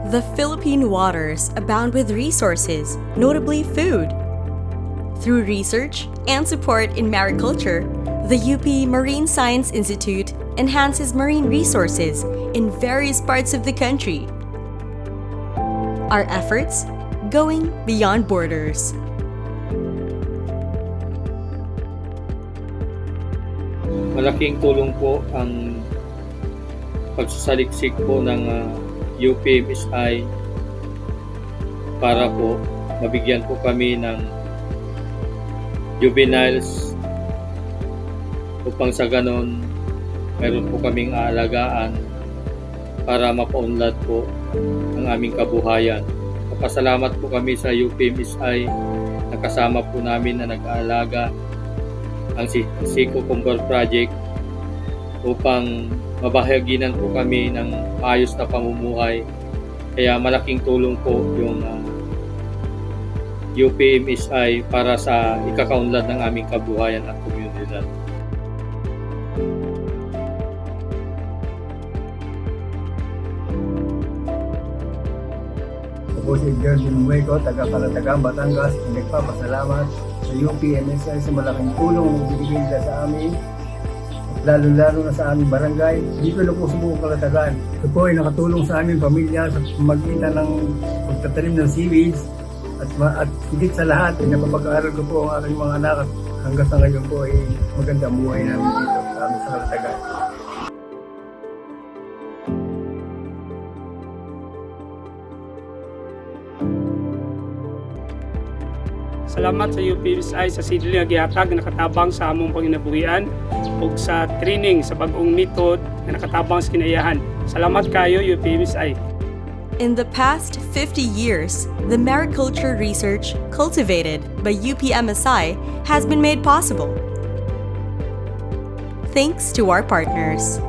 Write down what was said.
The Philippine waters abound with resources, notably food. Through research and support in mariculture, the UP Marine Science Institute enhances marine resources in various parts of the country. Our efforts going beyond borders. Malaking tulong po ang pagsasaliksik po ng UPMSI para po mabigyan po kami ng juveniles upang sa ganon meron po kaming aalagaan para mapaunlad po ang aming kabuhayan. Papasalamat po kami sa UPMSI na kasama po namin na nag-aalaga ang Seco Comber Project upang mabahaginan po kami ng maayos na pamumuhay. Kaya malaking tulong po yung UPMSI para sa ikakaunlad ng aming kabuhayan at komunidad. Ako si Gervin Mueco, taga Calatagan, Batangas. Nagpapasalamat sa UPMSI sa malaking tulong na binigay nila sa amin, lalo-lalo na sa aming barangay. Dito na po sa buong Calatagan. Ito po ay nakatulong sa aming pamilya sa pamagitan ng pagtatanim ng seaweeds at higit sa lahat, napapag-aaral ko po ang aking mga anak at hanggang sa ngayon po ay magandang buhay namin dito sa amin sa Calatagan. Salamat sa UPMSI sa siling gihatag na nakatabang sa among panginabuhian ug sa training sa bag-ong method na nakatabang sa kinayahan. Salamat kayo UPMSI. In the past 50 years, the mariculture research cultivated by UPMSI has been made possible. Thanks to our partners.